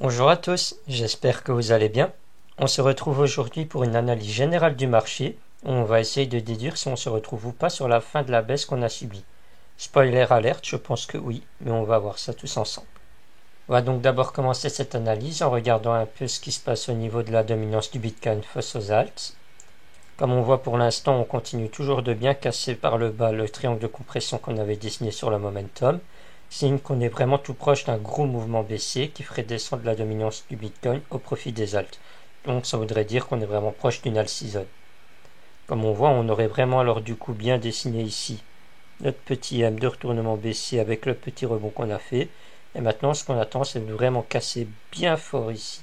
Bonjour à tous, j'espère que vous allez bien. On se retrouve aujourd'hui pour une analyse générale du marché, où on va essayer de déduire si on se retrouve ou pas sur la fin de la baisse qu'on a subie. Spoiler alerte, je pense que oui, mais on va voir ça tous ensemble. On va donc d'abord commencer cette analyse en regardant un peu ce qui se passe au niveau de la dominance du Bitcoin face aux alts. Comme on voit pour l'instant, on continue toujours de bien casser par le bas le triangle de compression qu'on avait dessiné sur le momentum, signe qu'on est vraiment tout proche d'un gros mouvement baissier qui ferait descendre la dominance du Bitcoin au profit des alts. Donc ça voudrait dire qu'on est vraiment proche d'une alt season. Comme on voit, on aurait vraiment alors du coup bien dessiné ici notre petit M de retournement baissier avec le petit rebond qu'on a fait. Et maintenant, ce qu'on attend, c'est de vraiment casser bien fort ici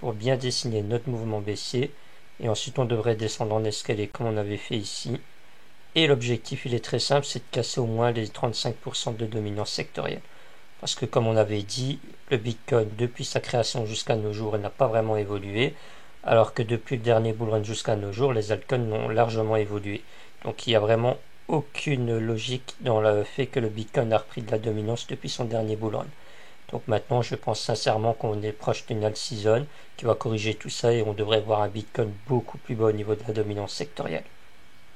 pour bien dessiner notre mouvement baissier. Et ensuite, on devrait descendre en escalier comme on avait fait ici. Et l'objectif, il est très simple, c'est de casser au moins les 35% de dominance sectorielle. Parce que comme on avait dit, le Bitcoin, depuis sa création jusqu'à nos jours, n'a pas vraiment évolué. Alors que depuis le dernier bull run jusqu'à nos jours, les altcoins ont largement évolué. Donc il y a vraiment aucune logique dans le fait que le Bitcoin a repris de la dominance depuis son dernier bull run. Donc maintenant, je pense sincèrement qu'on est proche d'une alt season qui va corriger tout ça et on devrait voir un Bitcoin beaucoup plus bas au niveau de la dominance sectorielle.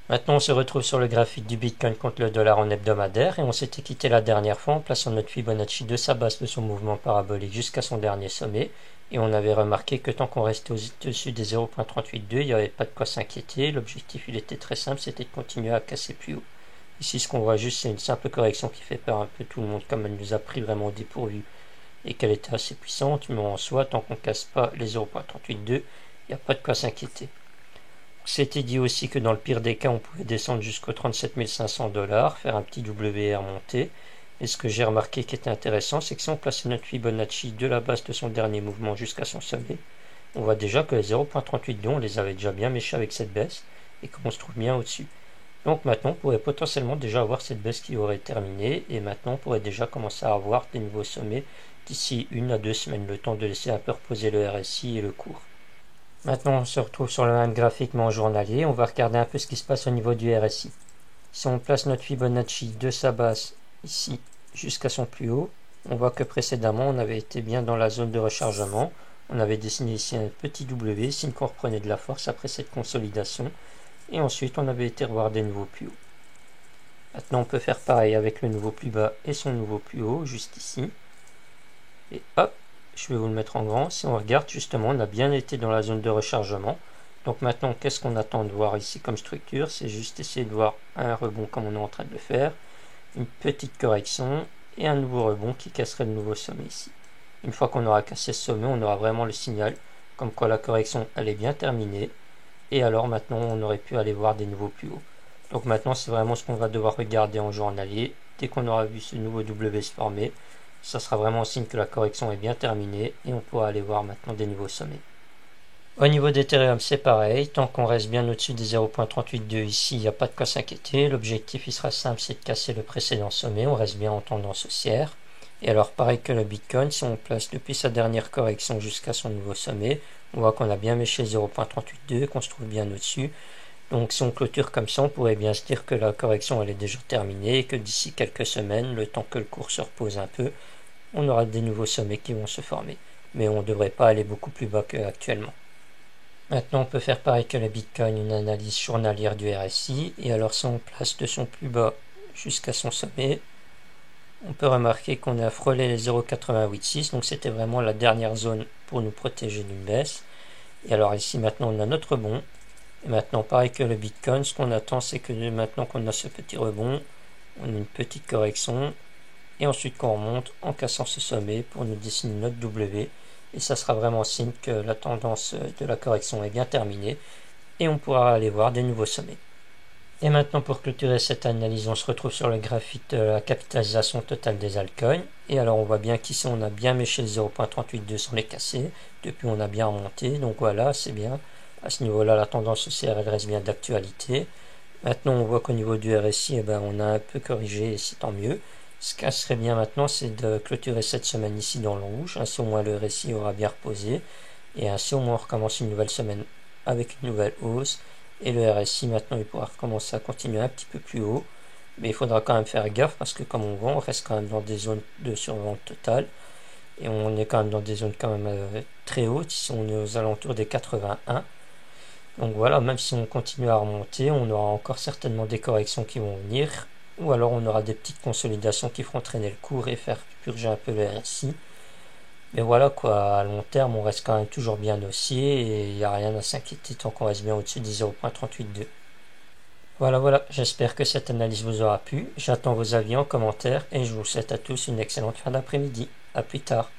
Maintenant, on se retrouve sur le graphique du Bitcoin contre le dollar en hebdomadaire et on s'était quitté la dernière fois en plaçant notre Fibonacci de sa base de son mouvement parabolique jusqu'à son dernier sommet. Et on avait remarqué que tant qu'on restait au-dessus des 0.382, il n'y avait pas de quoi s'inquiéter. L'objectif, il était très simple, c'était de continuer à casser plus haut. Ici, ce qu'on voit juste, c'est une simple correction qui fait peur un peu tout le monde, comme elle nous a pris vraiment au dépourvu et qu'elle était assez puissante. Mais en soi, tant qu'on ne casse pas les 0.382, il n'y a pas de quoi s'inquiéter. C'était dit aussi que dans le pire des cas, on pouvait descendre jusqu'aux 37 500$, faire un petit WR monté. Et ce que j'ai remarqué qui était intéressant, c'est que si on plaçait notre Fibonacci de la base de son dernier mouvement jusqu'à son sommet, on voit déjà que les 0.38 on les avait déjà bien méchés avec cette baisse et qu'on se trouve bien au-dessus. Donc maintenant, on pourrait potentiellement déjà avoir cette baisse qui aurait terminé et maintenant on pourrait déjà commencer à avoir des nouveaux sommets d'ici 1 à 2 semaines, le temps de laisser un peu reposer le RSI et le cours. Maintenant, on se retrouve sur le même graphique mais en journalier. On va regarder un peu ce qui se passe au niveau du RSI. Si on place notre Fibonacci de sa base ici jusqu'à son plus haut, on voit que précédemment, on avait été bien dans la zone de rechargement. On avait dessiné ici un petit W, signe qu'on reprenait de la force après cette consolidation. Et ensuite, on avait été revoir des nouveaux plus hauts. Maintenant, on peut faire pareil avec le nouveau plus bas et son nouveau plus haut, juste ici. Et hop, je vais vous le mettre en grand. Si on regarde justement, on a bien été dans la zone de rechargement. Donc maintenant, qu'est-ce qu'on attend de voir ici comme structure? C'est juste essayer de voir un rebond comme on est en train de le faire, une petite correction et un nouveau rebond qui casserait le nouveau sommet ici. Une fois qu'on aura cassé ce sommet, on aura vraiment le signal comme quoi la correction elle est bien terminée. Et alors maintenant, on aurait pu aller voir des nouveaux plus hauts. Donc maintenant, c'est vraiment ce qu'on va devoir regarder en journalier. Dès qu'on aura vu ce nouveau W se former, ça sera vraiment un signe que la correction est bien terminée et on pourra aller voir maintenant des nouveaux sommets. Au niveau d'Ethereum, c'est pareil. Tant qu'on reste bien au-dessus des 0.382 ici, il n'y a pas de quoi s'inquiéter. L'objectif, il sera simple, c'est de casser le précédent sommet. On reste bien en tendance haussière. Et alors, pareil que le Bitcoin, si on place depuis sa dernière correction jusqu'à son nouveau sommet, on voit qu'on a bien méché 0.382, qu'on se trouve bien au-dessus. Donc si on clôture comme ça, on pourrait bien se dire que la correction elle est déjà terminée et que d'ici quelques semaines, le temps que le cours se repose un peu, on aura des nouveaux sommets qui vont se former. Mais on ne devrait pas aller beaucoup plus bas qu'actuellement. Maintenant, on peut faire pareil que le Bitcoin, une analyse journalière du RSI. Et alors si on place de son plus bas jusqu'à son sommet, on peut remarquer qu'on a frôlé les 0,886. Donc c'était vraiment la dernière zone pour nous protéger d'une baisse. Et alors ici maintenant on a notre rebond. Et maintenant, pareil que le Bitcoin, ce qu'on attend, c'est que maintenant qu'on a ce petit rebond, on a une petite correction, et ensuite qu'on remonte en cassant ce sommet pour nous dessiner notre W, et ça sera vraiment signe que la tendance de la correction est bien terminée, et on pourra aller voir des nouveaux sommets. Et maintenant, pour clôturer cette analyse, on se retrouve sur le graphique de la capitalisation totale des altcoins, et alors on voit bien qu'ici on a bien méché le 0.382 sans les casser, depuis on a bien remonté, donc voilà, c'est bien. À ce niveau-là, la tendance haussière, elle reste bien d'actualité. Maintenant, on voit qu'au niveau du RSI, on a un peu corrigé et c'est tant mieux. Ce qui serait bien maintenant, c'est de clôturer cette semaine ici dans le rouge. Ainsi, au moins, le RSI aura bien reposé. Et ainsi, au moins, on recommence une nouvelle semaine avec une nouvelle hausse. Et le RSI, maintenant, il pourra recommencer à continuer un petit peu plus haut. Mais il faudra quand même faire gaffe parce que, comme on voit, on reste quand même dans des zones de survente totale. et on est quand même dans des zones quand même très hautes, ici on est aux alentours des 81. Donc voilà, même si on continue à remonter, on aura encore certainement des corrections qui vont venir, ou alors on aura des petites consolidations qui feront traîner le cours et faire purger un peu le RSI. Mais voilà quoi, à long terme, on reste quand même toujours bien haussier et il n'y a rien à s'inquiéter tant qu'on reste bien au-dessus des 0.382. Voilà, j'espère que cette analyse vous aura plu. J'attends vos avis en commentaire et je vous souhaite à tous une excellente fin d'après-midi. A plus tard.